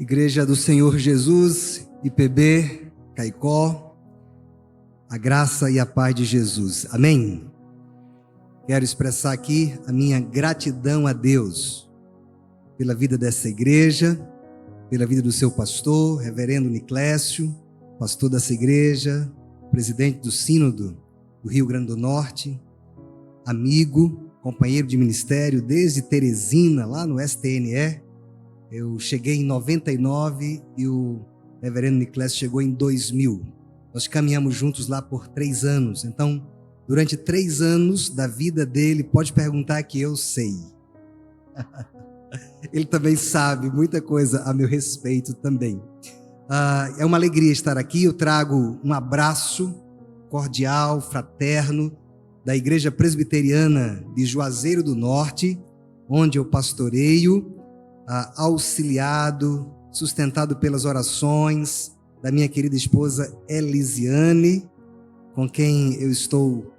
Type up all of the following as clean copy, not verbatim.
Igreja do Senhor Jesus, IPB, Caicó, a graça e a paz de Jesus. Amém? Quero expressar aqui a minha gratidão a Deus pela vida dessa igreja, pela vida do seu pastor, reverendo Niclésio, pastor dessa igreja, presidente do Sínodo do Rio Grande do Norte, amigo, companheiro de ministério desde Teresina, lá no STNE. Eu cheguei em 99 e o reverendo Niclésio chegou em 2000. Nós caminhamos juntos lá por 3 anos. Então, durante 3 anos da vida dele, pode perguntar que eu sei. Ele também sabe muita coisa a meu respeito também. É uma alegria estar aqui. Eu trago um abraço cordial, fraterno, da Igreja Presbiteriana de Juazeiro do Norte, onde eu pastoreio, auxiliado, sustentado pelas orações da minha querida esposa Elisiane, com quem eu estou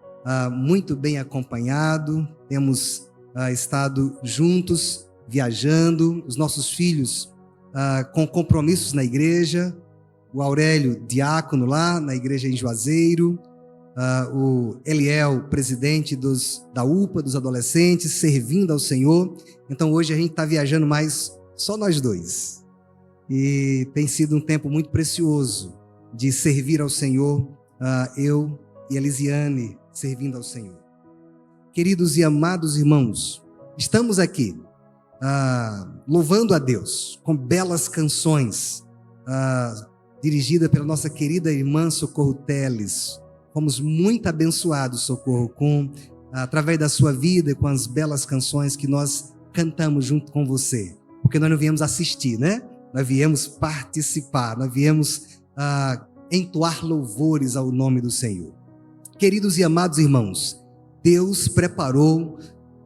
muito bem acompanhado. Temos estado juntos, viajando, os nossos filhos com compromissos na igreja, o Aurélio, diácono lá na igreja em Juazeiro, o Eliel, presidente da UPA, dos adolescentes, servindo ao Senhor. Então hoje a gente está viajando mais só nós dois. E tem sido um tempo muito precioso de servir ao Senhor, eu e Elisiane servindo ao Senhor. Queridos e amados irmãos, estamos aqui louvando a Deus com belas canções, dirigida pela nossa querida irmã Socorro Teles. Fomos muito abençoados, Socorro, através da sua vida e com as belas canções que nós cantamos junto com você. Porque nós não viemos assistir, né? Nós viemos participar, nós viemos entoar louvores ao nome do Senhor. Queridos e amados irmãos, Deus preparou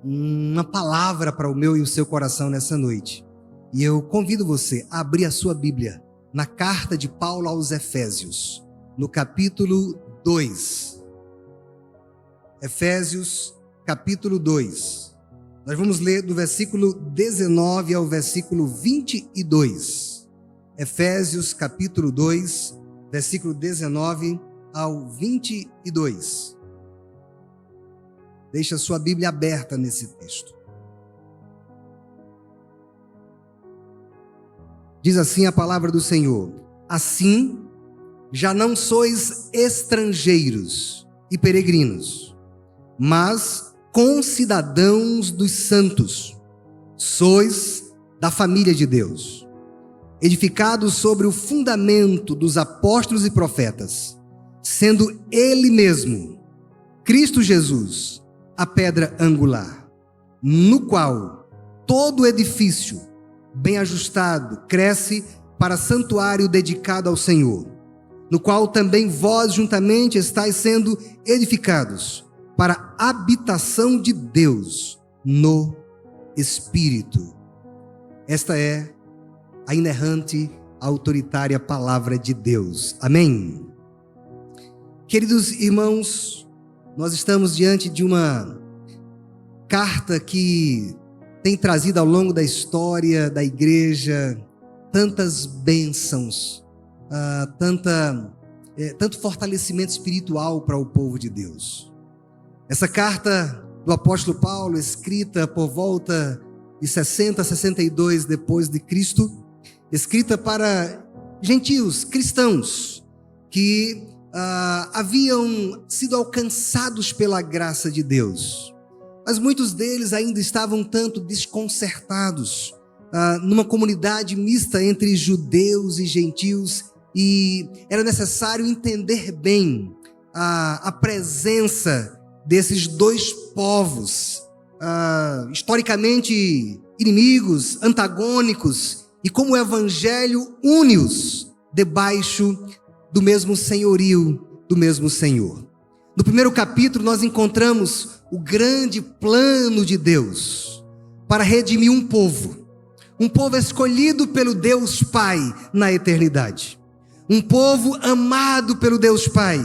uma palavra para o meu e o seu coração nessa noite. E eu convido você a abrir a sua Bíblia na carta de Paulo aos Efésios, no capítulo 2. Efésios, capítulo 2. Nós vamos ler do versículo 19 ao versículo 22. Efésios, capítulo 2, versículo 19 ao 22. Deixa a sua Bíblia aberta nesse texto. Diz assim a palavra do Senhor: assim, já não sois estrangeiros e peregrinos, mas concidadãos dos santos, sois da família de Deus, edificados sobre o fundamento dos apóstolos e profetas, sendo Ele mesmo, Cristo Jesus, a pedra angular, no qual todo edifício, bem ajustado, cresce para santuário dedicado ao Senhor, no qual também vós juntamente estáis sendo edificados para a habitação de Deus no Espírito. Esta é a inerrante, autoritária palavra de Deus. Amém? Queridos irmãos, nós estamos diante de uma carta que tem trazido ao longo da história da igreja tantas bênçãos, tanto fortalecimento espiritual para o povo de Deus. Essa carta do apóstolo Paulo, escrita por volta de 60 a 62 depois de Cristo, escrita para gentios, cristãos, que haviam sido alcançados pela graça de Deus. Mas muitos deles ainda estavam tanto desconcertados, numa comunidade mista entre judeus e gentios, e era necessário entender bem a presença desses dois povos, historicamente inimigos, antagônicos, e como o evangelho une-os debaixo do mesmo senhorio, do mesmo Senhor. No primeiro capítulo nós encontramos o grande plano de Deus para redimir um povo escolhido pelo Deus Pai na eternidade, um povo amado pelo Deus Pai,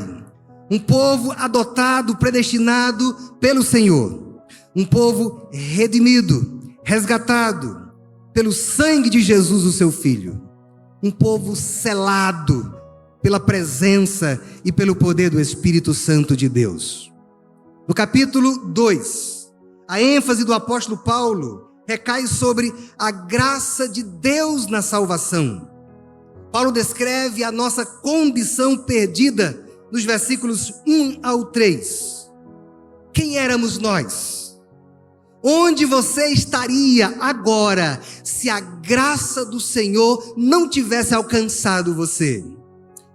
um povo adotado, predestinado pelo Senhor, um povo redimido, resgatado pelo sangue de Jesus, o seu Filho. um povo selado pela presença e pelo poder do Espírito Santo de Deus. No capítulo 2, a ênfase do apóstolo Paulo recai sobre a graça de Deus na salvação. Paulo descreve a nossa condição perdida nos versículos 1 ao 3. Quem éramos nós? Onde você estaria agora se a graça do Senhor não tivesse alcançado você?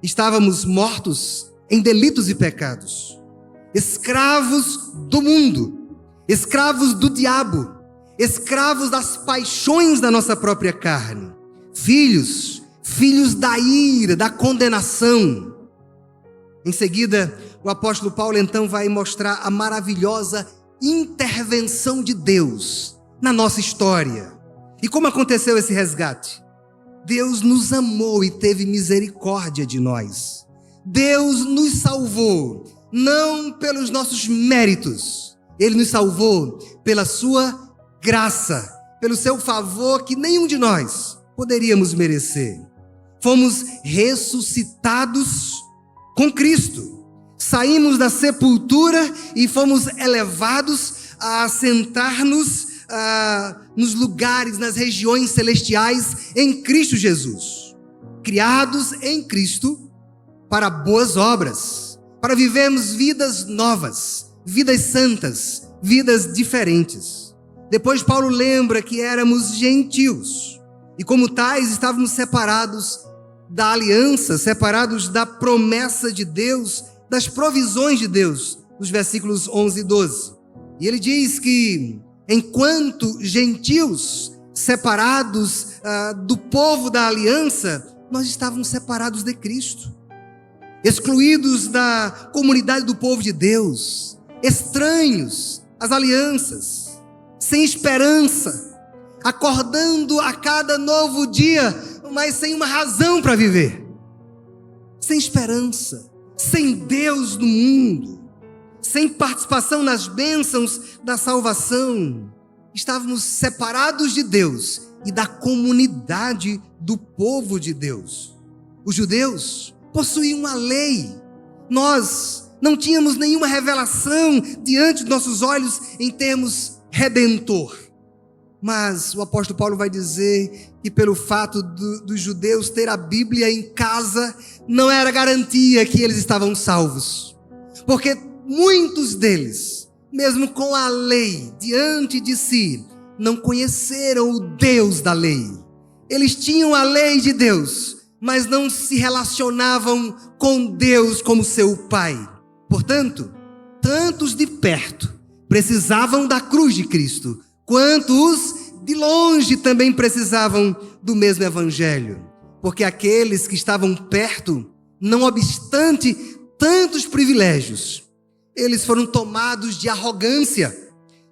Estávamos mortos em delitos e pecados, escravos do mundo, escravos do diabo, escravos das paixões da nossa própria carne, filhos da ira, da condenação. Em seguida, o apóstolo Paulo então vai mostrar a maravilhosa intervenção de Deus na nossa história. E como aconteceu esse resgate? Deus nos amou e teve misericórdia de nós. Deus nos salvou, não pelos nossos méritos. Ele nos salvou pela sua graça, pelo seu favor que nenhum de nós poderíamos merecer. Fomos ressuscitados com Cristo. Saímos da sepultura e fomos elevados a assentar-nos nos lugares, nas regiões celestiais em Cristo Jesus. Criados em Cristo para boas obras, para vivermos vidas novas, vidas santas, vidas diferentes. Depois Paulo lembra que éramos gentios e como tais estávamos separados da aliança, separados da promessa de Deus, das provisões de Deus, nos versículos 11 e 12. E ele diz que enquanto gentios separados do povo da aliança, nós estávamos separados de Cristo, excluídos da comunidade do povo de Deus, estranhos às alianças, sem esperança, acordando a cada novo dia, mas sem uma razão para viver, sem esperança, sem Deus no mundo, sem participação nas bênçãos da salvação. Estávamos separados de Deus e da comunidade do povo de Deus. Os judeus possuíam a lei. Nós não tínhamos nenhuma revelação diante dos nossos olhos em termos redentor. Mas o apóstolo Paulo vai dizer que pelo fato dos judeus ter a Bíblia em casa, não era garantia que eles estavam salvos. Porque muitos deles, mesmo com a lei diante de si, não conheceram o Deus da lei. Eles tinham a lei de Deus, mas não se relacionavam com Deus como seu Pai. Portanto, tantos de perto precisavam da cruz de Cristo, quanto os de longe também precisavam do mesmo evangelho. Porque aqueles que estavam perto, não obstante tantos privilégios, eles foram tomados de arrogância,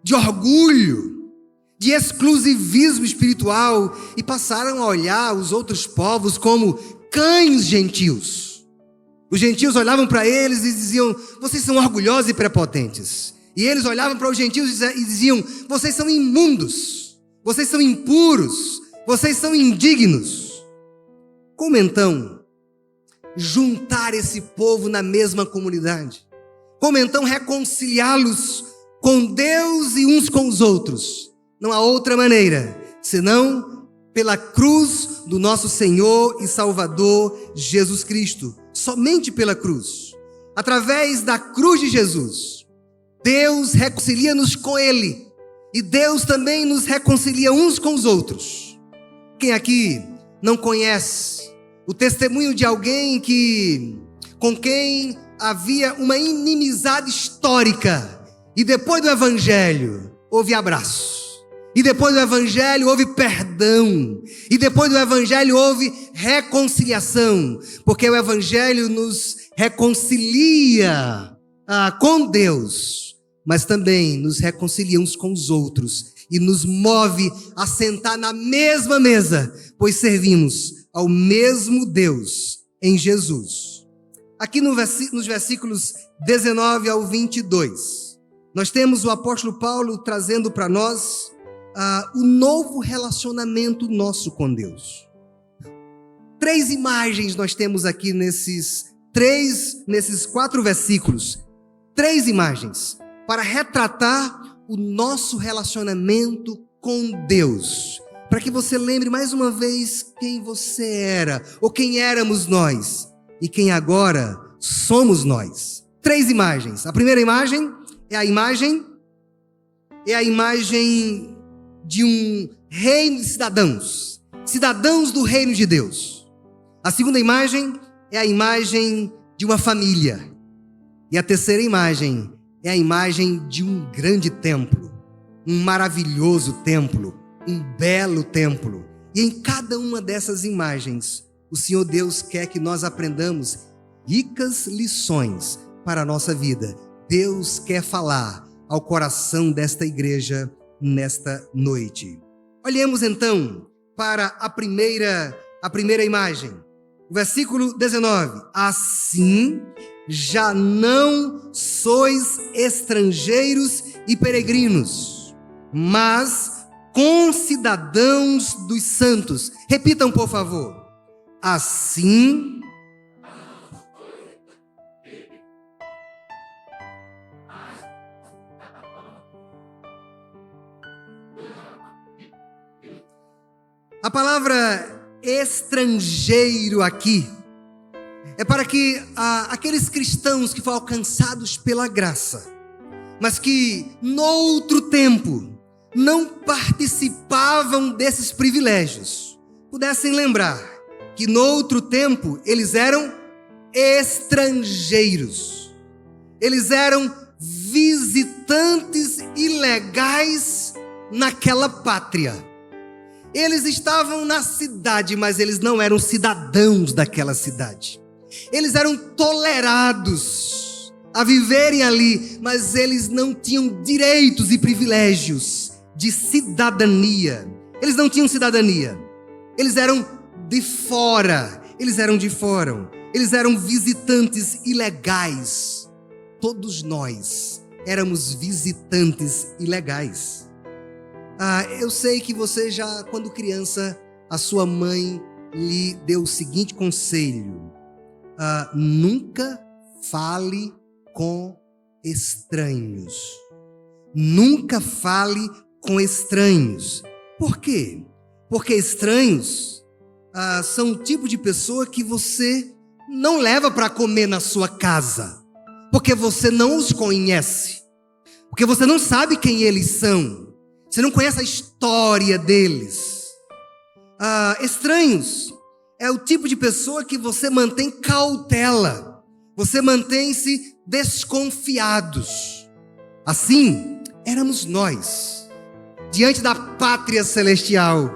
de orgulho, de exclusivismo espiritual e passaram a olhar os outros povos como cães gentios. Os gentios olhavam para eles e diziam: vocês são orgulhosos e prepotentes. E eles olhavam para os gentios e diziam: vocês são imundos, vocês são impuros, vocês são indignos. Como então juntar esse povo na mesma comunidade? Como então reconciliá-los com Deus e uns com os outros? Não há outra maneira, senão pela cruz do nosso Senhor e Salvador Jesus Cristo. Somente pela cruz. Através da cruz de Jesus, Deus reconcilia-nos com Ele. E Deus também nos reconcilia uns com os outros. Quem aqui não conhece o testemunho de alguém com quem havia uma inimizade histórica, e depois do Evangelho houve abraço, e depois do Evangelho houve perdão, e depois do Evangelho houve reconciliação, porque o Evangelho nos reconcilia com Deus, mas também nos reconcilia uns com os outros e nos move a sentar na mesma mesa, pois servimos ao mesmo Deus em Jesus. Aqui nos versículos 19 ao 22, nós temos o apóstolo Paulo trazendo para nós o novo relacionamento nosso com Deus. 3 imagens nós temos aqui nesses 4 versículos. 3 imagens para retratar o nosso relacionamento com Deus. Para que você lembre mais uma vez quem você era, ou quem éramos nós, e quem agora somos nós. 3 imagens. A primeira imagem é a imagem de um reino de cidadãos. Cidadãos do reino de Deus. A segunda imagem é a imagem de uma família. E a terceira imagem é a imagem de um grande templo. Um maravilhoso templo. Um belo templo. E em cada uma dessas imagens, o Senhor Deus quer que nós aprendamos ricas lições para a nossa vida. Deus quer falar ao coração desta igreja nesta noite. Olhemos então para a primeira imagem. O versículo 19. Assim, já não sois estrangeiros e peregrinos, mas concidadãos dos santos. Repitam, por favor. Assim, a palavra estrangeiro aqui é para que aqueles cristãos que foram alcançados pela graça, mas que noutro tempo não participavam desses privilégios, pudessem lembrar que noutro tempo eles eram estrangeiros, eles eram visitantes ilegais naquela pátria. Eles estavam na cidade, mas eles não eram cidadãos daquela cidade. Eles eram tolerados a viverem ali, mas eles não tinham direitos e privilégios de cidadania. Eles não tinham cidadania. Eles eram de fora. Eles eram visitantes ilegais. Todos nós éramos visitantes ilegais. Eu sei que você já, quando criança, a sua mãe lhe deu o seguinte conselho: nunca fale com estranhos. Nunca fale com estranhos. Por quê? Porque estranhos são o tipo de pessoa que você não leva para comer na sua casa, porque você não os conhece, porque você não sabe quem eles são, você não conhece a história deles. Estranhos é o tipo de pessoa que você mantém cautela, você mantém-se desconfiados. Assim éramos nós, diante da pátria celestial.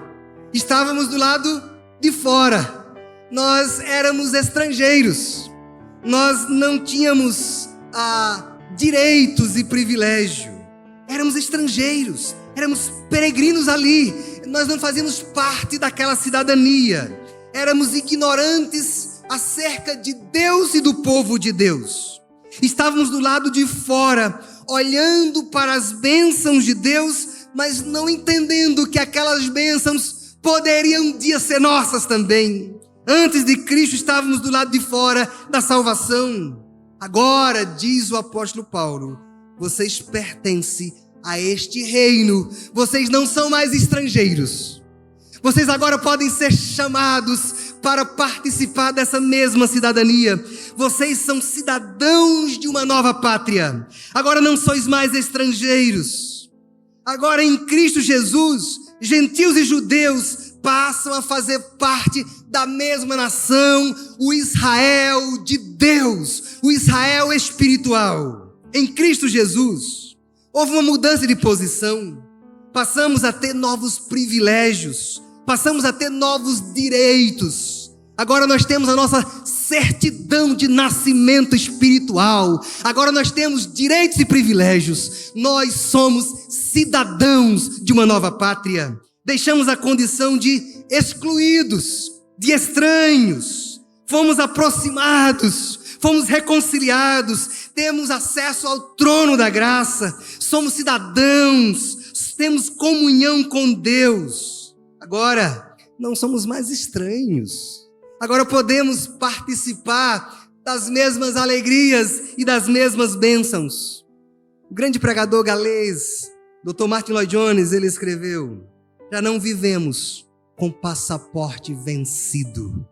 Estávamos do lado de fora. Nós éramos estrangeiros. Nós não tínhamos direitos e privilégio. Éramos estrangeiros. Éramos peregrinos ali. Nós não fazíamos parte daquela cidadania. Éramos ignorantes acerca de Deus e do povo de Deus. Estávamos do lado de fora, olhando para as bênçãos de Deus, mas não entendendo que aquelas bênçãos poderiam um dia ser nossas também. Antes de Cristo estávamos do lado de fora da salvação. Agora, diz o apóstolo Paulo, vocês pertencem a este reino. Vocês não são mais estrangeiros. Vocês agora podem ser chamados para participar dessa mesma cidadania. Vocês são cidadãos de uma nova pátria. Agora não sois mais estrangeiros. Agora em Cristo Jesus, gentios e judeus passam a fazer parte da mesma nação, o Israel de Deus, o Israel espiritual. Em Cristo Jesus, houve uma mudança de posição. Passamos a ter novos privilégios, passamos a ter novos direitos. Agora nós temos a nossa certidão de nascimento espiritual. Agora nós temos direitos e privilégios. Nós somos cidadãos de uma nova pátria. Deixamos a condição de excluídos, de estranhos. Fomos aproximados, fomos reconciliados. Temos acesso ao trono da graça. Somos cidadãos, temos comunhão com Deus. Agora não somos mais estranhos. Agora podemos participar das mesmas alegrias e das mesmas bênçãos. O grande pregador galês, Dr. Martin Lloyd Jones, ele escreveu: já não vivemos com passaporte vencido.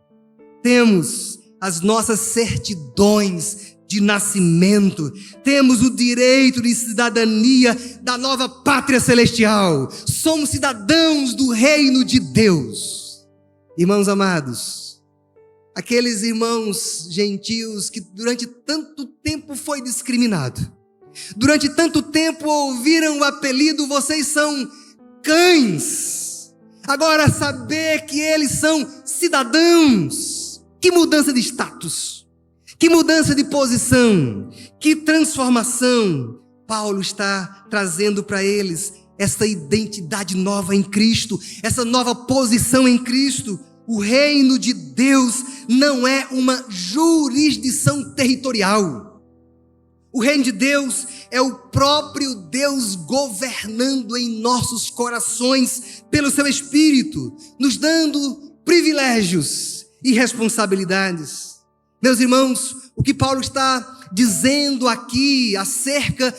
Temos as nossas certidões de nascimento, temos o direito de cidadania da nova pátria celestial. Somos cidadãos do reino de Deus. Irmãos amados, aqueles irmãos gentios que durante tanto tempo foi discriminado, durante tanto tempo ouviram o apelido, vocês são cães. Agora saber que eles são cidadãos, que mudança de status, que mudança de posição, que transformação. Paulo está trazendo para eles essa identidade nova em Cristo, essa nova posição em Cristo. O reino de Deus não é uma jurisdição territorial. O reino de Deus é o próprio Deus governando em nossos corações pelo seu Espírito, nos dando privilégios e responsabilidades. Meus irmãos, o que Paulo está dizendo aqui acerca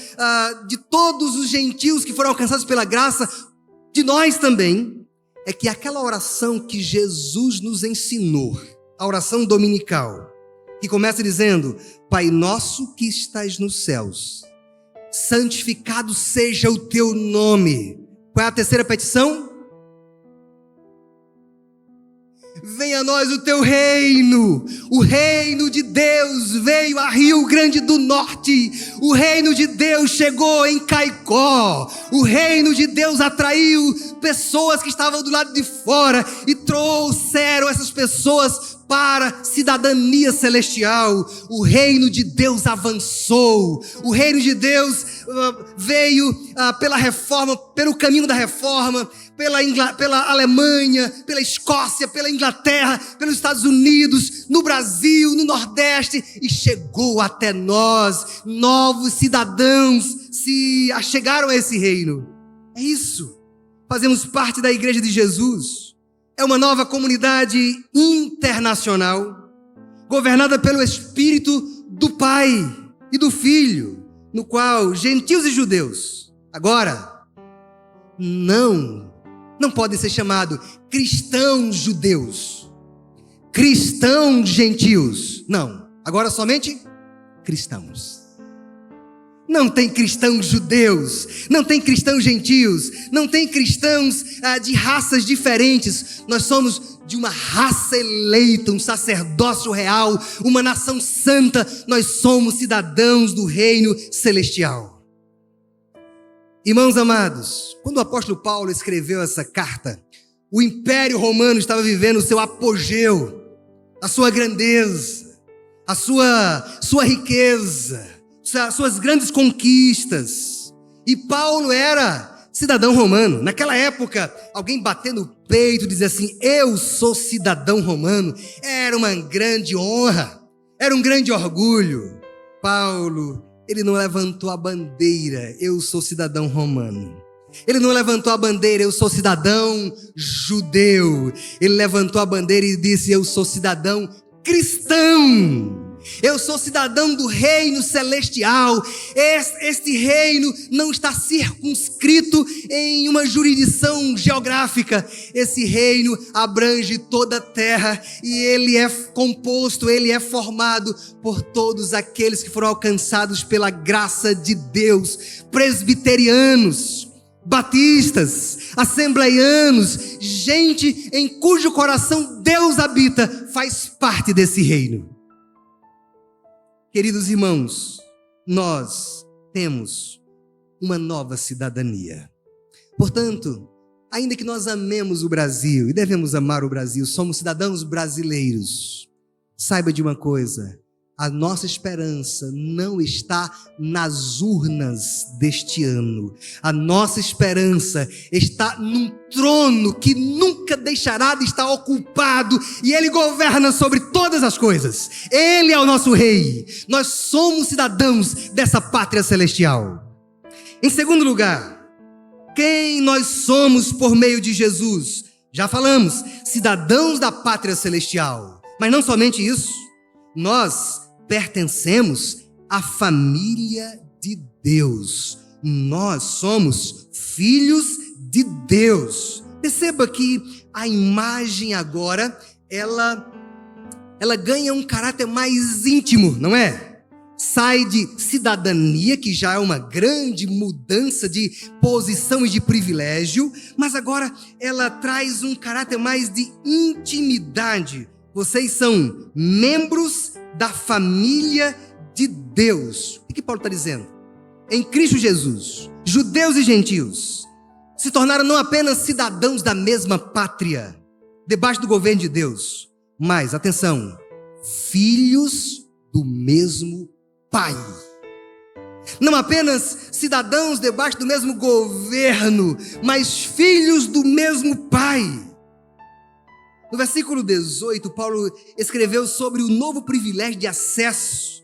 de todos os gentios que foram alcançados pela graça, de nós também, é que aquela oração que Jesus nos ensinou, a oração dominical, que começa dizendo: Pai nosso que estás nos céus, santificado seja o teu nome. Qual é a terceira petição? Venha a nós o teu reino. O reino de Deus veio a Rio Grande do Norte. O reino de Deus chegou em Caicó. O reino de Deus atraiu pessoas que estavam do lado de fora e trouxeram essas pessoas para cidadania celestial. O reino de Deus avançou. O reino de Deus veio pela reforma, pelo caminho da reforma, pela Alemanha, pela Escócia, pela Inglaterra, pelos Estados Unidos, no Brasil, no Nordeste, e chegou até nós. Novos cidadãos se achegaram a esse reino. É isso. Fazemos parte da Igreja de Jesus. É uma nova comunidade internacional, governada pelo Espírito do Pai e do Filho, no qual gentios e judeus, agora, não podem ser chamados cristãos judeus, cristãos gentios. Não, agora somente cristãos. Não tem cristãos judeus, não tem cristãos gentios, não tem cristãos de raças diferentes. Nós somos de uma raça eleita, um sacerdócio real, uma nação santa. Nós somos cidadãos do reino celestial. Irmãos amados, quando o apóstolo Paulo escreveu essa carta, o Império Romano estava vivendo o seu apogeu, a sua grandeza, a sua riqueza, suas grandes conquistas. E Paulo era cidadão romano. Naquela época, alguém bater no peito e dizer assim: eu sou cidadão romano, era uma grande honra, era um grande orgulho. Paulo, ele não levantou a bandeira: eu sou cidadão romano. Ele não levantou a bandeira: eu sou cidadão judeu. Ele levantou a bandeira e disse: eu sou cidadão cristão. Eu sou cidadão do reino celestial. Este reino não está circunscrito em uma jurisdição geográfica. Esse reino abrange toda a terra e ele é composto, ele é formado por todos aqueles que foram alcançados pela graça de Deus. Presbiterianos, batistas, assembleianos, gente em cujo coração Deus habita, faz parte desse reino. Queridos irmãos, nós temos uma nova cidadania. Portanto, ainda que nós amemos o Brasil e devemos amar o Brasil, somos cidadãos brasileiros. Saiba de uma coisa: a nossa esperança não está nas urnas deste ano. A nossa esperança está num trono que nunca deixará de estar ocupado, e Ele governa sobre todas as coisas. Ele é o nosso rei. Nós somos cidadãos dessa pátria celestial. Em segundo lugar, quem nós somos por meio de Jesus? Já falamos, cidadãos da pátria celestial. Mas não somente isso, nós pertencemos à família de Deus. Nós somos filhos de Deus. Perceba que a imagem agora, ela ganha um caráter mais íntimo, não é? Sai de cidadania, que já é uma grande mudança de posição e de privilégio, mas agora ela traz um caráter mais de intimidade. Vocês são membros da família de Deus. O que Paulo está dizendo? Em Cristo Jesus, judeus e gentios se tornaram não apenas cidadãos da mesma pátria, debaixo do governo de Deus, mas, atenção, filhos do mesmo Pai. Não apenas cidadãos debaixo do mesmo governo, mas filhos do mesmo Pai. No versículo 18, Paulo escreveu sobre o novo privilégio de acesso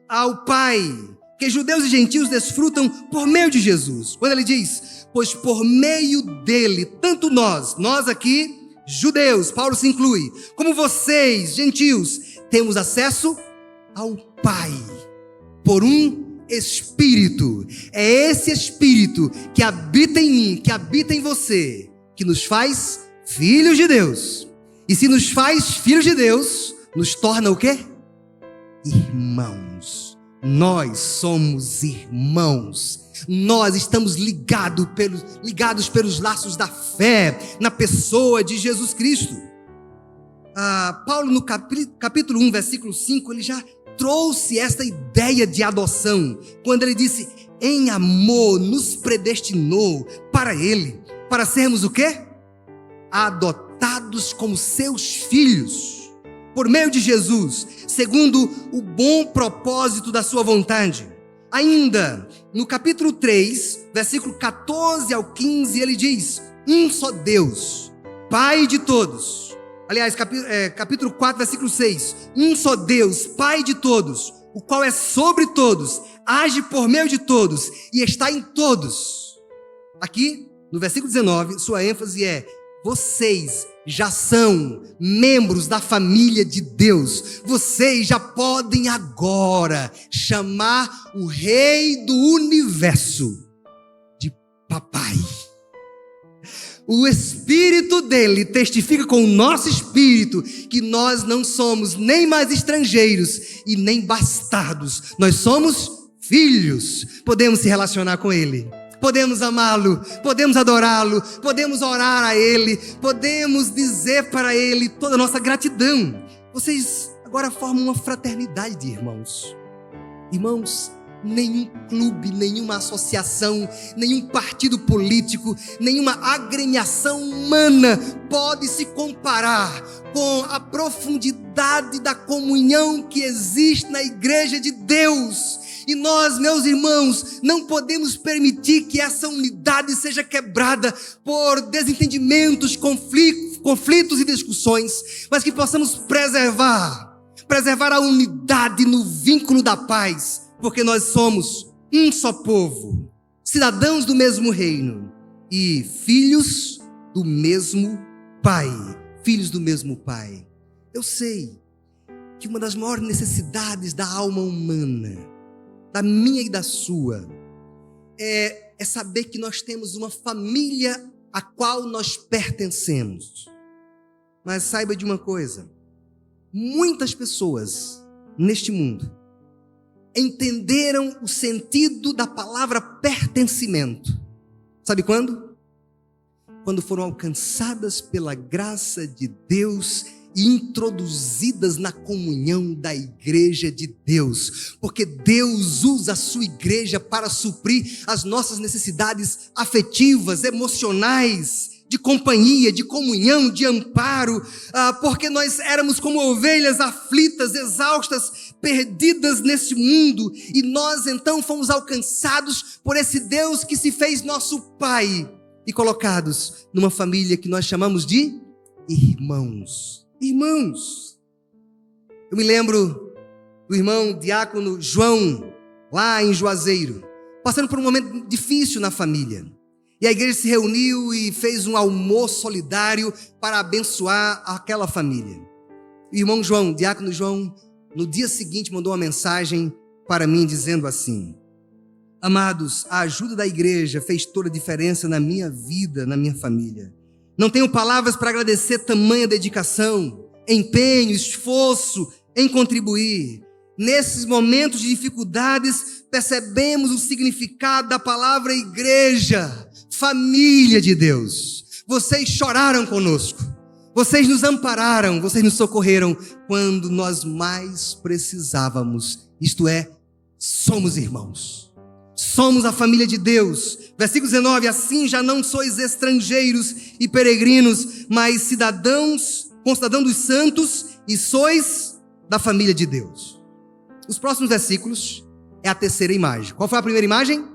ao Pai, que judeus e gentios desfrutam por meio de Jesus. Quando ele diz, pois por meio dele, tanto nós aqui, judeus, Paulo se inclui, como vocês, gentios, temos acesso ao Pai, por um Espírito. É esse Espírito que habita em mim, que habita em você, que nos faz filhos de Deus. E se nos faz filhos de Deus, nos torna o quê? Irmãos. Nós somos irmãos. Nós estamos ligados pelos laços da fé na pessoa de Jesus Cristo. Paulo, no capítulo 1, versículo 5, ele já trouxe esta ideia de adoção, quando ele disse, em amor nos predestinou para ele, para sermos o quê? Adotados como seus filhos, por meio de Jesus, segundo o bom propósito da sua vontade. Ainda, no capítulo 3, versículo 14 ao 15, ele diz, um só Deus, Pai de todos. Aliás, capítulo 4, versículo 6, um só Deus, Pai de todos, o qual é sobre todos, age por meio de todos e está em todos. Aqui, no versículo 19, sua ênfase é, vocês já são membros da família de Deus. Vocês já podem agora chamar o Rei do Universo de Papai. O Espírito dele testifica com o nosso espírito que nós não somos nem mais estrangeiros e nem bastardos. Nós somos filhos. Podemos se relacionar com ele. Podemos amá-lo, podemos adorá-lo, podemos orar a ele, podemos dizer para ele toda a nossa gratidão. Vocês agora formam uma fraternidade de irmãos. Irmãos, nenhum clube, nenhuma associação, nenhum partido político, nenhuma agremiação humana pode se comparar com a profundidade da comunhão que existe na igreja de Deus. E nós, meus irmãos, não podemos permitir que essa unidade seja quebrada por desentendimentos, conflitos e discussões, mas que possamos preservar a unidade no vínculo da paz, porque nós somos um só povo, cidadãos do mesmo reino e filhos do mesmo Pai. Filhos do mesmo Pai. Eu sei que uma das maiores necessidades da alma humana, da minha e da sua, é saber que nós temos uma família a qual nós pertencemos. Mas saiba de uma coisa, muitas pessoas neste mundo entenderam o sentido da palavra pertencimento. Sabe quando? Quando foram alcançadas pela graça de Deus e introduzidas na comunhão da igreja de Deus, porque Deus usa a sua igreja para suprir as nossas necessidades afetivas, emocionais, de companhia, de comunhão, de amparo, porque nós éramos como ovelhas aflitas, exaustas, perdidas nesse mundo, e nós então fomos alcançados por esse Deus que se fez nosso Pai, e colocados numa família que nós chamamos de irmãos. Irmãos, eu me lembro do irmão diácono João, lá em Juazeiro, passando por um momento difícil na família. E a igreja se reuniu e fez um almoço solidário para abençoar aquela família. o irmão João, diácono João, no dia seguinte mandou uma mensagem para mim dizendo assim: amados, a ajuda da igreja fez toda a diferença na minha vida, na minha família. Não tenho palavras para agradecer tamanha dedicação, empenho, esforço em contribuir. Nesses momentos de dificuldades, percebemos o significado da palavra igreja, família de Deus. Vocês choraram conosco, vocês nos ampararam, vocês nos socorreram quando nós mais precisávamos. Isto é, somos irmãos, somos a família de Deus. Versículo 19, assim já não sois estrangeiros e peregrinos, mas concidadãos dos santos e sois da família de Deus. Os próximos versículos é a terceira imagem. Qual foi a primeira imagem?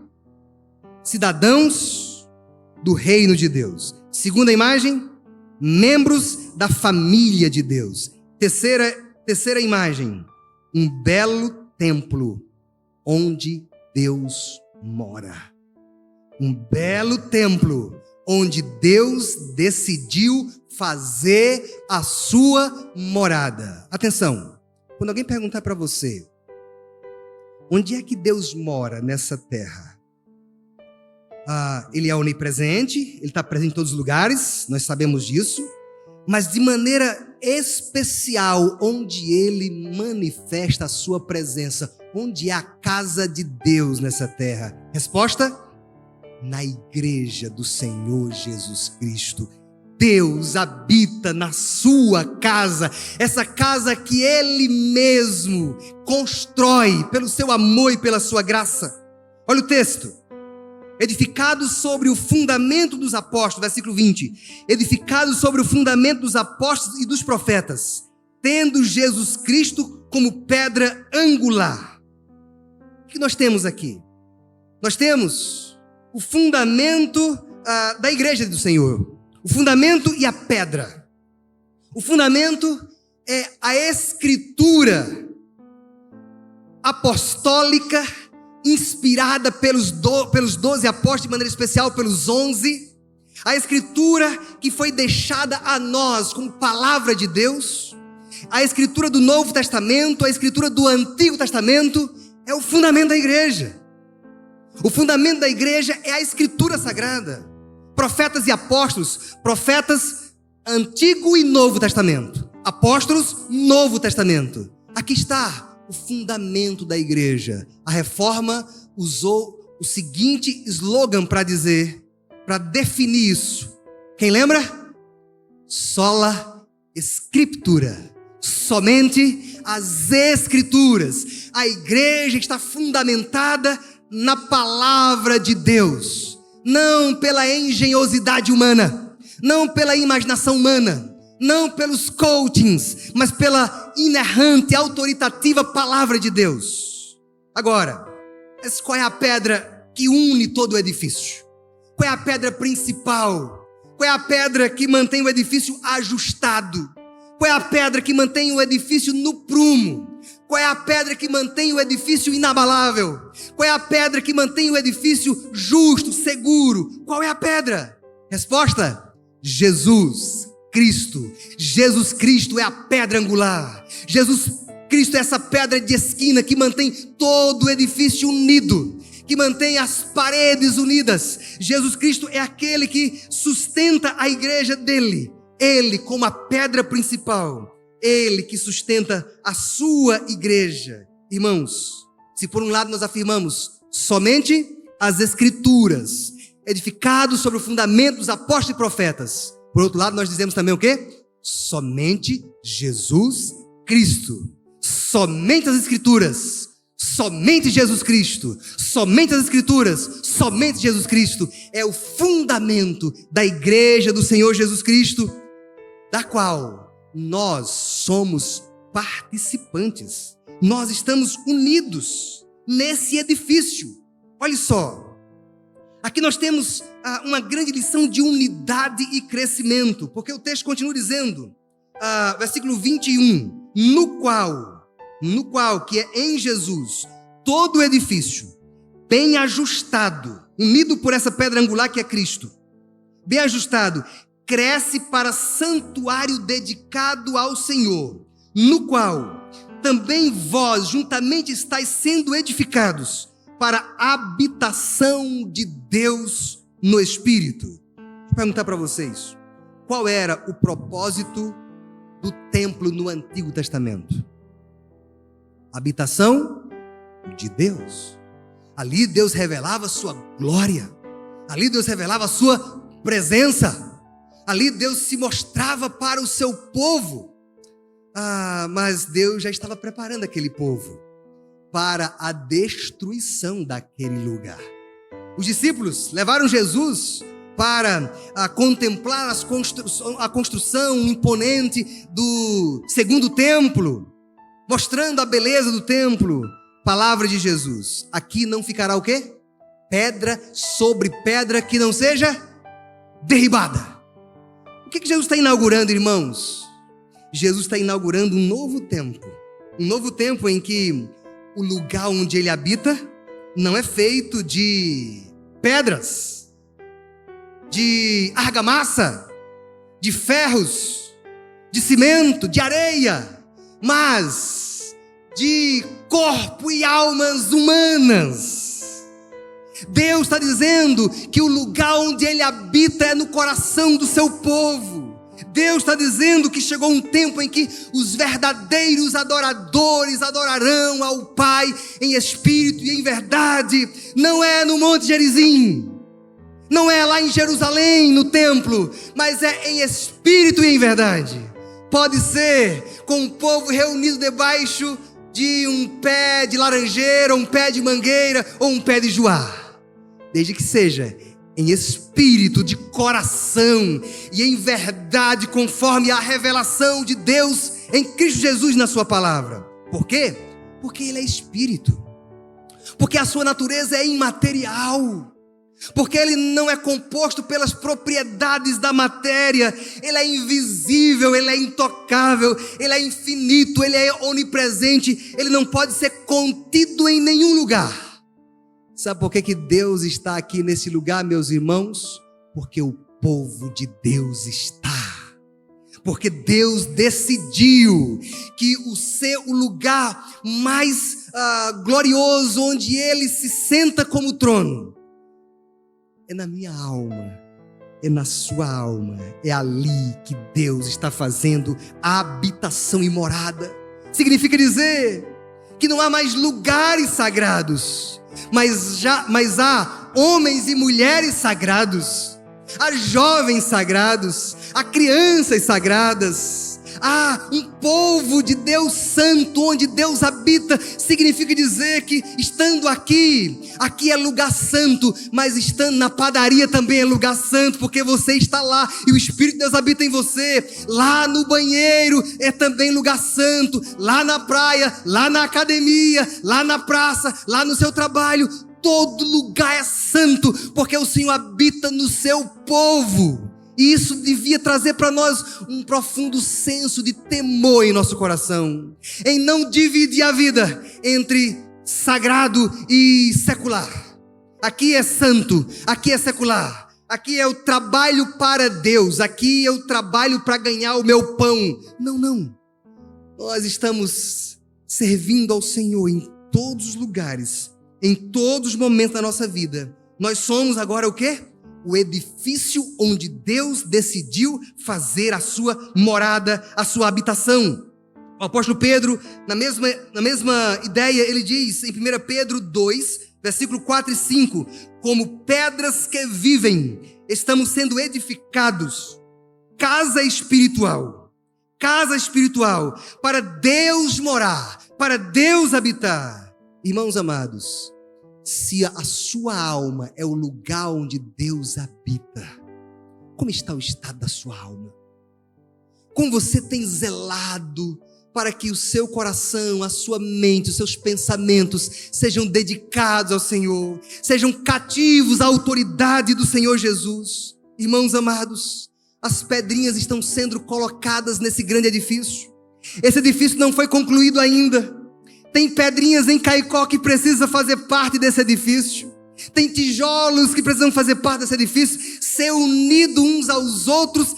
Cidadãos do reino de Deus. Segunda imagem, membros da família de Deus. Terceira imagem, um belo templo onde Deus mora. Um belo templo onde Deus decidiu fazer a sua morada. Atenção, quando alguém perguntar para você, onde é que Deus mora nessa terra? Ele é onipresente, Ele está presente em todos os lugares, nós sabemos disso, mas de maneira especial, onde Ele manifesta a sua presença, onde é a casa de Deus nessa terra? Resposta: na igreja do Senhor Jesus Cristo. Deus habita na sua casa, essa casa que Ele mesmo constrói pelo seu amor e pela sua graça. Olha o texto: edificado sobre o fundamento dos apóstolos, versículo 20, edificado sobre o fundamento dos apóstolos e dos profetas, tendo Jesus Cristo como pedra angular. O que nós temos aqui? Nós temos o fundamento da igreja do Senhor. O fundamento e a pedra. O fundamento é a escritura apostólica, inspirada pelos 12 apóstolos, de maneira especial pelos 11. A escritura que foi deixada a nós como palavra de Deus. A escritura do Novo Testamento, a escritura do Antigo Testamento é o fundamento da igreja. O fundamento da igreja é a escritura sagrada. Profetas e apóstolos, profetas Antigo e Novo Testamento, apóstolos, Novo Testamento. Aqui está o fundamento da igreja. A Reforma usou o seguinte slogan para definir isso. Quem lembra? Sola Scriptura. Somente as Escrituras. A igreja está fundamentada na palavra de Deus. Não pela engenhosidade humana, não pela imaginação humana, não pelos coachings, mas pela inerrante, autoritativa palavra de Deus. Agora, qual é a pedra que une todo o edifício? Qual é a pedra principal? Qual é a pedra que mantém o edifício ajustado? Qual é a pedra que mantém o edifício no prumo? Qual é a pedra que mantém o edifício inabalável? Qual é a pedra que mantém o edifício justo, seguro? Qual é a pedra? Resposta: Jesus Cristo. Jesus Cristo é a pedra angular. Jesus Cristo é essa pedra de esquina que mantém todo o edifício unido, que mantém as paredes unidas. Jesus Cristo é aquele que sustenta a igreja dele. Ele como a pedra principal. Ele que sustenta a sua igreja. Irmãos, se por um lado nós afirmamos somente as Escrituras, edificados sobre o fundamento dos apóstolos e profetas, por outro lado nós dizemos também o quê? Somente Jesus Cristo. Somente as Escrituras, somente Jesus Cristo, somente as Escrituras, somente Jesus Cristo é o fundamento da igreja do Senhor Jesus Cristo, da qual nós somos participantes. Nós estamos unidos nesse edifício. Olha só, aqui nós temos uma grande lição de unidade e crescimento, porque o texto continua dizendo, versículo 21, no qual, que é em Jesus, todo o edifício, bem ajustado, unido por essa pedra angular que é Cristo, bem ajustado, cresce para santuário dedicado ao Senhor, no qual também vós juntamente estáis sendo edificados para a habitação de Deus no Espírito. Vou perguntar para vocês, qual era o propósito do templo no Antigo Testamento? Habitação de Deus. Ali Deus revelava a sua glória. Ali Deus revelava a sua presença. Ali Deus se mostrava para o seu povo. Mas Deus já estava preparando aquele povo para a destruição daquele lugar. Os discípulos levaram Jesus para contemplar a construção imponente do segundo templo, mostrando a beleza do templo. Palavra de Jesus: aqui não ficará o quê? Pedra sobre pedra que não seja derribada. O que Jesus está inaugurando, irmãos? Jesus está inaugurando um novo tempo em que o lugar onde ele habita não é feito de pedras, de argamassa, de ferros, de cimento, de areia, mas de corpo e almas humanas. Deus está dizendo que o lugar onde ele habita é no coração do seu povo. Deus está dizendo que chegou um tempo em que os verdadeiros adoradores adorarão ao Pai em espírito e em verdade. Não é no Monte Gerizim, não é lá em Jerusalém, no templo, mas é em espírito e em verdade. Pode ser com o povo reunido debaixo de um pé de laranjeira, ou um pé de mangueira, ou um pé de joá, desde que seja em espírito, de coração e em verdade, conforme a revelação de Deus em Cristo Jesus na sua palavra. Por quê? Porque ele é espírito, porque a sua natureza é imaterial, porque ele não é composto pelas propriedades da matéria. Ele é invisível, ele é intocável, ele é infinito, ele é onipresente, ele não pode ser contido em nenhum lugar. Sabe por que Deus está aqui nesse lugar, meus irmãos? Porque o povo de Deus está. Porque Deus decidiu que o lugar mais glorioso, onde ele se senta como trono, é na minha alma, é na sua alma. É ali que Deus está fazendo a habitação e morada. Significa dizer que não há mais lugares sagrados, mas há homens e mulheres sagrados, há jovens sagrados, há crianças sagradas, há um povo de Deus santo, onde Deus habita. Significa dizer que estando aqui é lugar santo, mas estando na padaria também é lugar santo, porque você está lá e o Espírito de Deus habita em você. Lá no banheiro é também lugar santo, lá na praia, lá na academia, lá na praça, lá no seu trabalho, todo lugar é santo, porque o Senhor habita no seu povo. E isso devia trazer para nós um profundo senso de temor em nosso coração, em não dividir a vida entre sagrado e secular. Aqui é santo, aqui é secular, aqui é o trabalho para Deus, aqui é o trabalho para ganhar o meu pão. Não. Nós estamos servindo ao Senhor em todos os lugares, em todos os momentos da nossa vida. Nós somos agora o quê? O edifício onde Deus decidiu fazer a sua morada, a sua habitação. O apóstolo Pedro, na mesma ideia, ele diz em 1 Pedro 2, versículo 4 e 5, como pedras que vivem, estamos sendo edificados, casa espiritual, para Deus morar, para Deus habitar. Irmãos amados, se a sua alma é o lugar onde Deus habita, como está o estado da sua alma? Como você tem zelado para que o seu coração, a sua mente, os seus pensamentos sejam dedicados ao Senhor, sejam cativos à autoridade do Senhor Jesus? Irmãos amados, as pedrinhas estão sendo colocadas nesse grande edifício. Esse edifício não foi concluído ainda. Tem pedrinhas em Caicó que precisam fazer parte desse edifício. Tem tijolos que precisam fazer parte desse edifício, ser unidos uns aos outros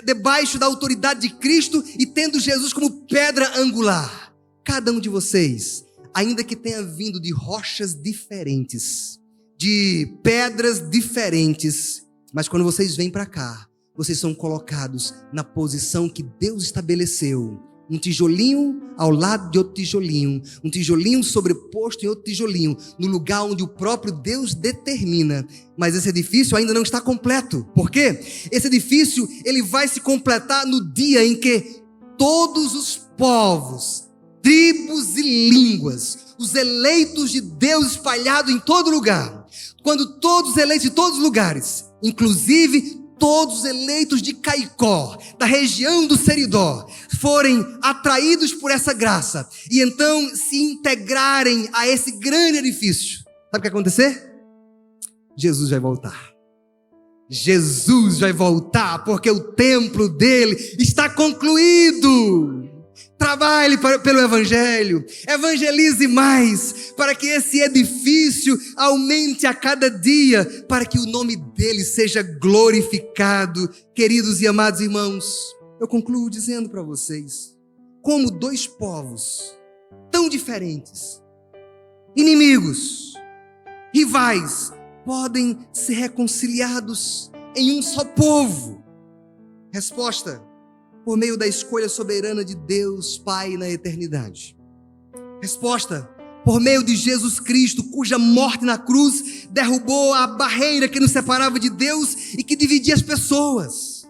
debaixo da autoridade de Cristo e tendo Jesus como pedra angular. Cada um de vocês, ainda que tenha vindo de rochas diferentes, de pedras diferentes, mas quando vocês vêm para cá, vocês são colocados na posição que Deus estabeleceu. Um tijolinho ao lado de outro tijolinho, um tijolinho sobreposto em outro tijolinho, no lugar onde o próprio Deus determina. Mas esse edifício ainda não está completo. Por quê? Esse edifício, ele vai se completar no dia em que todos os povos, tribos e línguas, os eleitos de Deus espalhados em todo lugar, quando todos os eleitos de todos os lugares, inclusive todos os eleitos de Caicó, da região do Seridó, forem atraídos por essa graça e então se integrarem a esse grande edifício, sabe o que vai acontecer? Jesus vai voltar. Jesus vai voltar porque o templo dele está concluído. Trabalhe pelo Evangelho, evangelize mais, para que esse edifício aumente a cada dia, para que o nome dele seja glorificado. Queridos e amados irmãos, eu concluo dizendo para vocês, como dois povos tão diferentes, inimigos, rivais, podem ser reconciliados em um só povo? Resposta: por meio da escolha soberana de Deus Pai na eternidade. Resposta: por meio de Jesus Cristo, cuja morte na cruz derrubou a barreira que nos separava de Deus e que dividia as pessoas.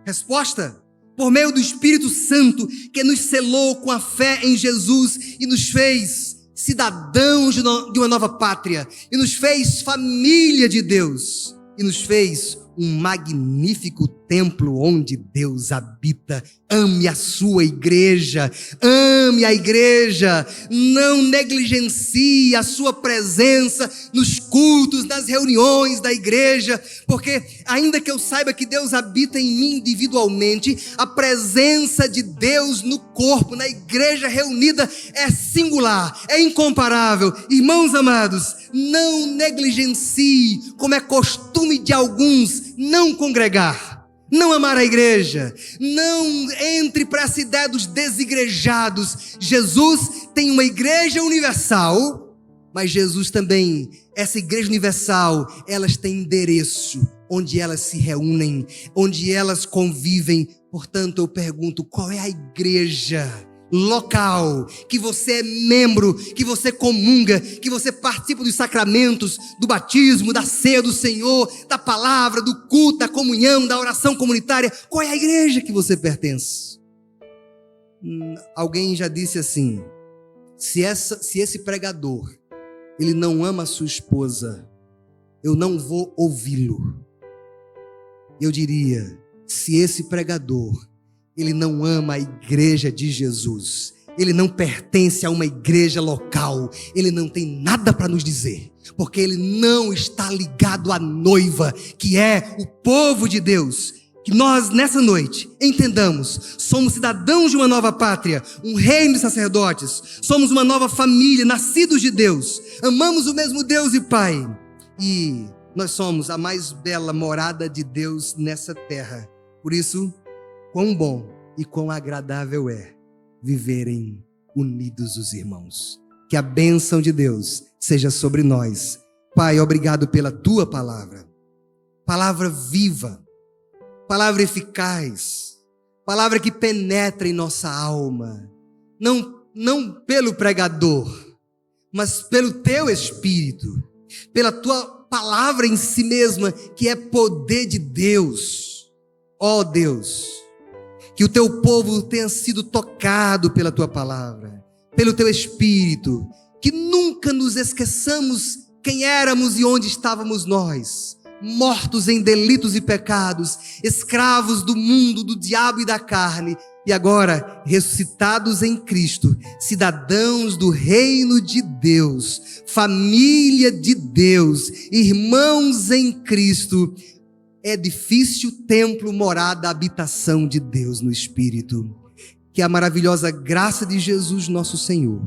Resposta: por meio do Espírito Santo, que nos selou com a fé em Jesus e nos fez cidadãos de uma nova pátria, e nos fez família de Deus, e nos fez um magnífico templo onde Deus habita. Ame a sua igreja, ame a igreja, não negligencie a sua presença nos cultos, nas reuniões da igreja, porque ainda que eu saiba que Deus habita em mim individualmente, a presença de Deus no corpo, na igreja reunida, é singular, é incomparável. Irmãos amados, não negligencie, como é costume de alguns, não congregar, não amar a igreja, não entre para essa ideia dos desigrejados. Jesus tem uma igreja universal, mas Jesus também, essa igreja universal, elas têm endereço, onde elas se reúnem, onde elas convivem. Portanto, eu pergunto, qual é a igreja local que você é membro, que você comunga, que você participa dos sacramentos, do batismo, da ceia do Senhor, da palavra, do culto, da comunhão, da oração comunitária? Qual é a igreja que você pertence? Alguém já disse assim: se esse pregador ele não ama a sua esposa, eu não vou ouvi-lo. Eu diria, se esse pregador ele não ama a igreja de Jesus, ele não pertence a uma igreja local, ele não tem nada para nos dizer, porque ele não está ligado à noiva, que é o povo de Deus. Que nós, nessa noite, entendamos, somos cidadãos de uma nova pátria, um reino de sacerdotes, somos uma nova família, nascidos de Deus, amamos o mesmo Deus e Pai, e nós somos a mais bela morada de Deus nessa terra. Por isso, quão bom e quão agradável é viverem unidos os irmãos. Que a bênção de Deus seja sobre nós. Pai, obrigado pela tua palavra. Palavra viva, palavra eficaz, palavra que penetra em nossa alma. Não pelo pregador, mas pelo teu Espírito, pela tua palavra em si mesma, que é poder de Deus. Ó Deus, que o teu povo tenha sido tocado pela tua palavra, pelo teu Espírito, que nunca nos esqueçamos quem éramos e onde estávamos nós, mortos em delitos e pecados, escravos do mundo, do diabo e da carne, e agora ressuscitados em Cristo, cidadãos do reino de Deus, família de Deus, irmãos em Cristo, edifício, templo, morada, habitação de Deus no Espírito. Que a maravilhosa graça de Jesus nosso Senhor,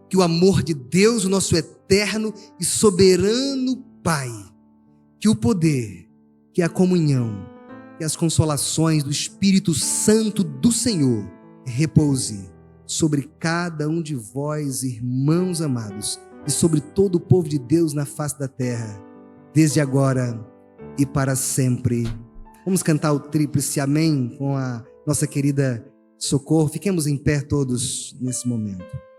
que o amor de Deus, o nosso eterno e soberano Pai, que o poder que a comunhão, que as consolações do Espírito Santo do Senhor repouse sobre cada um de vós, irmãos amados, e sobre todo o povo de Deus na face da terra, desde agora e para sempre. Vamos cantar o tríplice amém com a nossa querida Socorro. Fiquemos em pé todos nesse momento.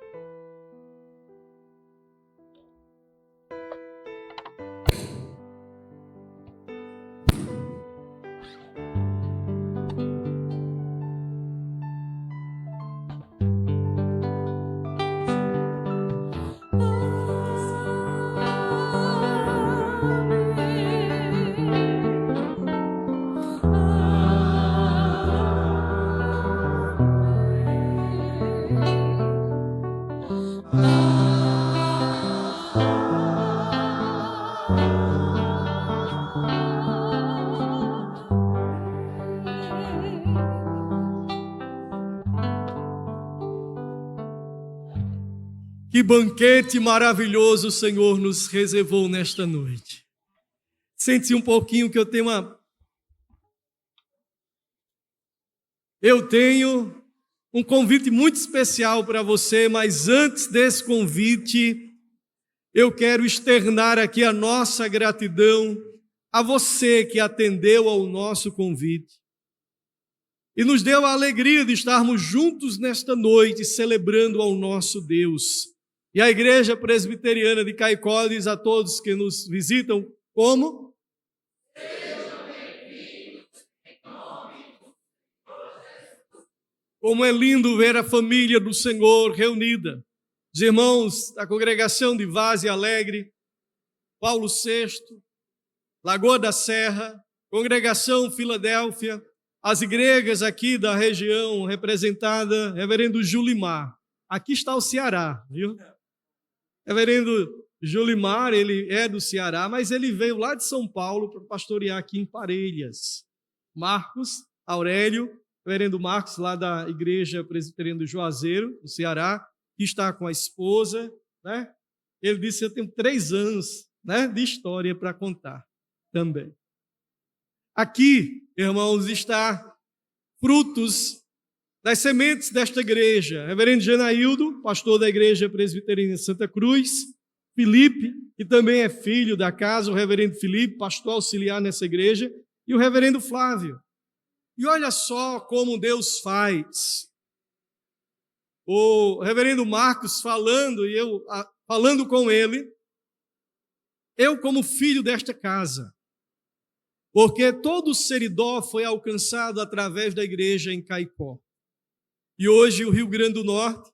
Que banquete maravilhoso o Senhor nos reservou nesta noite. Sente-se um pouquinho que eu tenho um convite muito especial para você, mas antes desse convite, eu quero externar aqui a nossa gratidão a você que atendeu ao nosso convite e nos deu a alegria de estarmos juntos nesta noite celebrando ao nosso Deus. E a Igreja Presbiteriana de Caicó diz a todos que nos visitam como? Sejam bem-vindos em nome de Jesus. Como é lindo ver a família do Senhor reunida. Os irmãos da congregação de Vaz e Alegre, Paulo VI, Lagoa da Serra, congregação Filadélfia, as igrejas aqui da região representada, reverendo Julimar. Aqui está o Ceará, viu? Reverendo Julimar, ele é do Ceará, mas ele veio lá de São Paulo para pastorear aqui em Parelhas. Marcos Aurélio, reverendo Marcos, lá da Igreja Presbiteriana do Juazeiro, do Ceará, que está com a esposa, né? Ele disse, eu tenho 3 anos, né, de história para contar também. Aqui, irmãos, está frutos das sementes desta igreja. Reverendo Genaildo, pastor da Igreja Presbiteriana de Santa Cruz, Felipe, que também é filho da casa, o reverendo Felipe, pastor auxiliar nessa igreja, e o reverendo Flávio. E olha só como Deus faz. O reverendo Marcos falando, e eu falando com ele, eu como filho desta casa, porque todo o Seridó foi alcançado através da igreja em Caicó. E hoje o Rio Grande do Norte,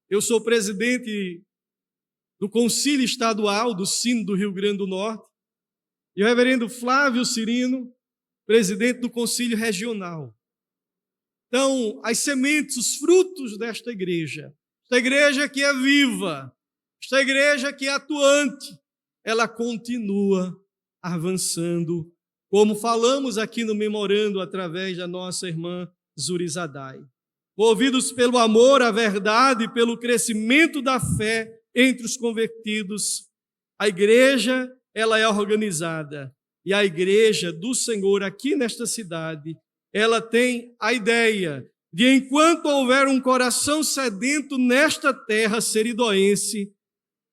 eu sou presidente do Concílio Estadual do Sino do Rio Grande do Norte, e o reverendo Flávio Cirino, presidente do Concílio Regional. Então, as sementes, os frutos desta igreja, esta igreja que é viva, esta igreja que é atuante, ela continua avançando, como falamos aqui no memorando através da nossa irmã Zurizadai. Movidos pelo amor à verdade e pelo crescimento da fé entre os convertidos, a igreja, ela é organizada. E a igreja do Senhor aqui nesta cidade, ela tem a ideia de, enquanto houver um coração sedento nesta terra seridoense,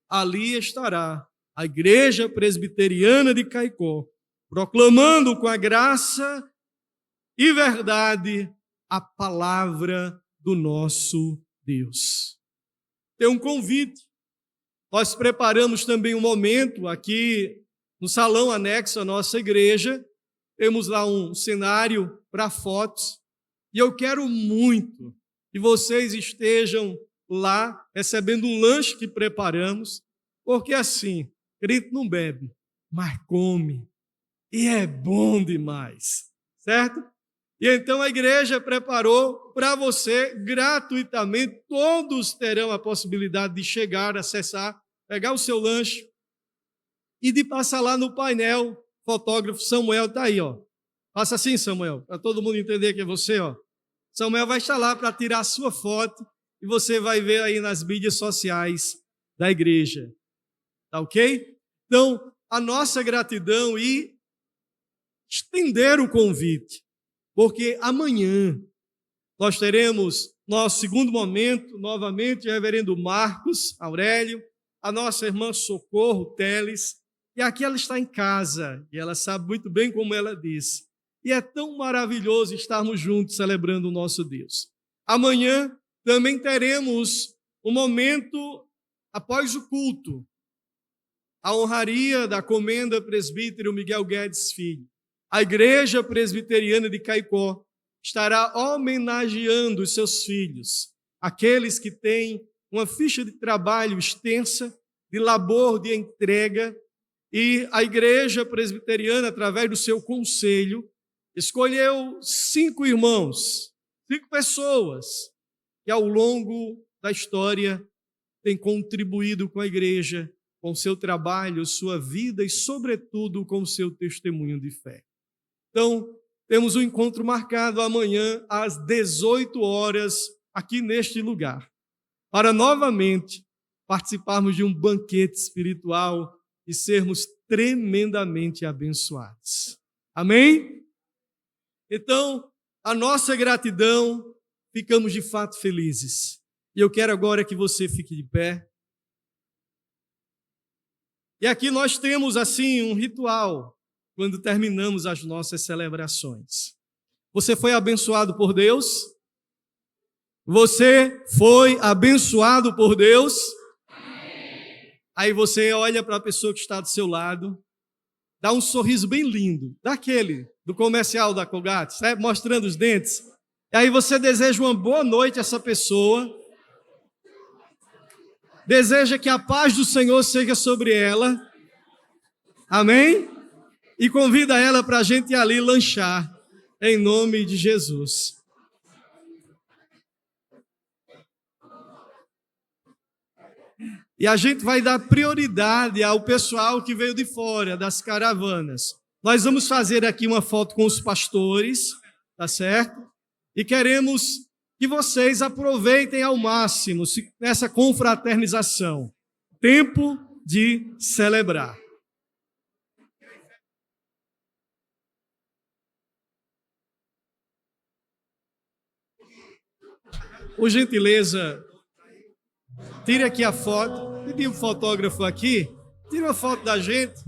ali estará a Igreja Presbiteriana de Caicó, proclamando com a graça e verdade a palavra do nosso Deus. Tem um convite. Nós preparamos também um momento aqui no salão anexo à nossa igreja. Temos lá um cenário para fotos. E eu quero muito que vocês estejam lá recebendo um lanche que preparamos, porque assim, crente não bebe, mas come. E é bom demais, certo? E então a igreja preparou para você gratuitamente, todos terão a possibilidade de chegar, acessar, pegar o seu lanche e de passar lá no painel. O fotógrafo Samuel está aí, ó. Faça assim, Samuel, para todo mundo entender que é você, ó. Samuel vai estar lá para tirar a sua foto e você vai ver aí nas mídias sociais da igreja. Tá ok? Então, a nossa gratidão e estender o convite, porque amanhã nós teremos nosso segundo momento, novamente, o reverendo Marcos Aurélio, a nossa irmã Socorro Teles, e aqui ela está em casa, e ela sabe muito bem como ela disse. E é tão maravilhoso estarmos juntos celebrando o nosso Deus. Amanhã também teremos um momento após o culto, a honraria da comenda presbítero Miguel Guedes Filho. A Igreja Presbiteriana de Caicó estará homenageando os seus filhos, aqueles que têm uma ficha de trabalho extensa, de labor, de entrega, e a Igreja Presbiteriana, através do seu conselho, escolheu 5 irmãos, 5 pessoas que ao longo da história têm contribuído com a igreja, com o seu trabalho, sua vida e, sobretudo, com o seu testemunho de fé. Então, temos um encontro marcado amanhã às 18 horas aqui neste lugar, para novamente participarmos de um banquete espiritual e sermos tremendamente abençoados. Amém? Então, a nossa gratidão, ficamos de fato felizes. E eu quero agora que você fique de pé. E aqui nós temos, assim, um ritual quando terminamos as nossas celebrações. Você foi abençoado por Deus? Você foi abençoado por Deus? Aí você olha para a pessoa que está do seu lado, dá um sorriso bem lindo, daquele do comercial da Colgate, sabe? Mostrando os dentes. E aí você deseja uma boa noite a essa pessoa, deseja que a paz do Senhor seja sobre ela, amém? E convida ela para a gente ir ali lanchar, em nome de Jesus. E a gente vai dar prioridade ao pessoal que veio de fora, das caravanas. Nós vamos fazer aqui uma foto com os pastores, tá certo? E queremos que vocês aproveitem ao máximo essa confraternização. Tempo de celebrar. Por gentileza, tire aqui a foto. Pedi um fotógrafo aqui, tire uma foto da gente.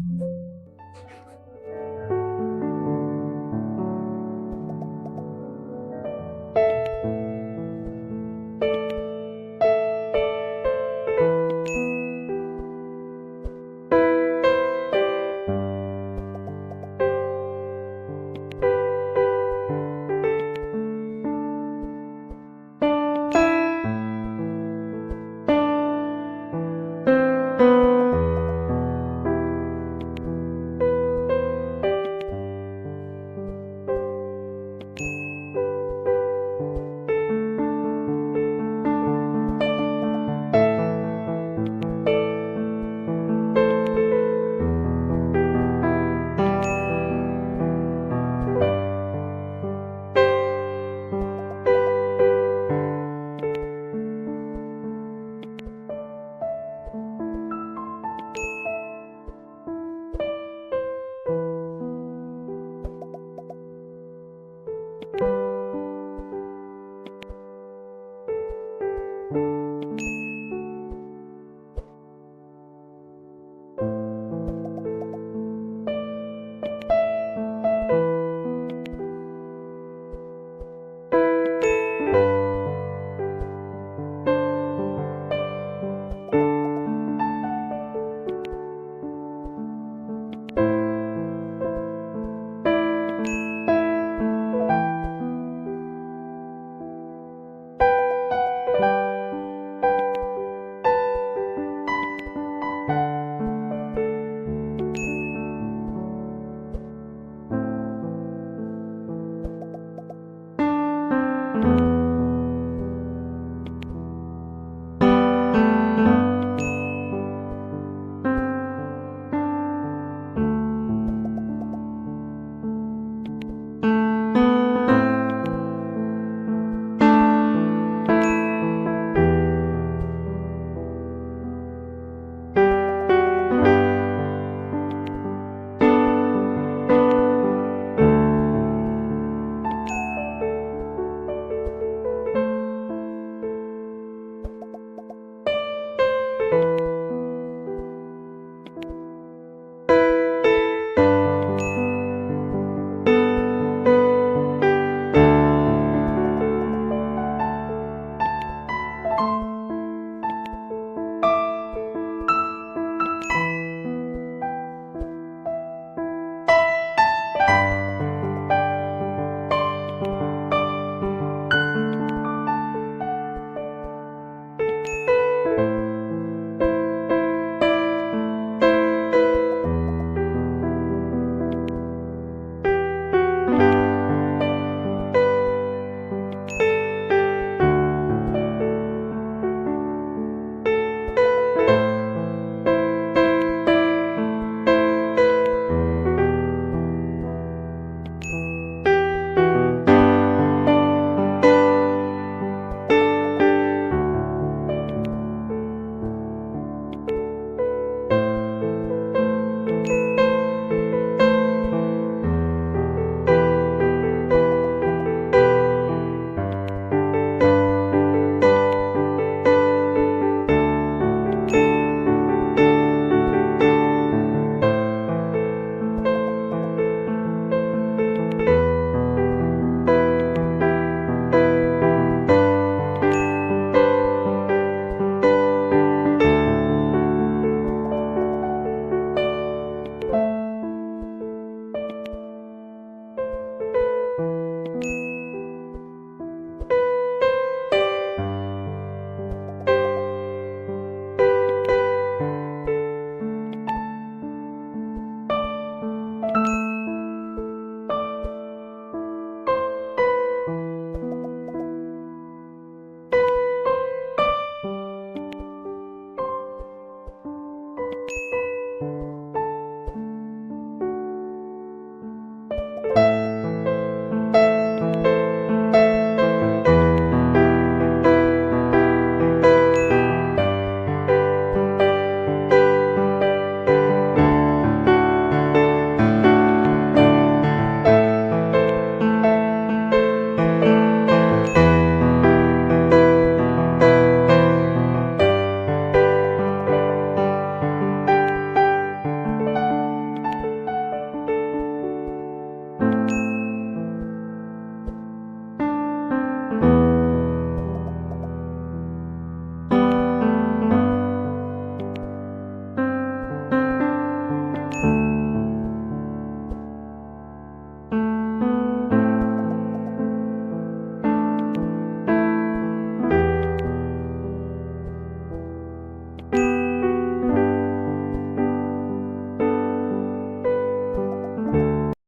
Amém.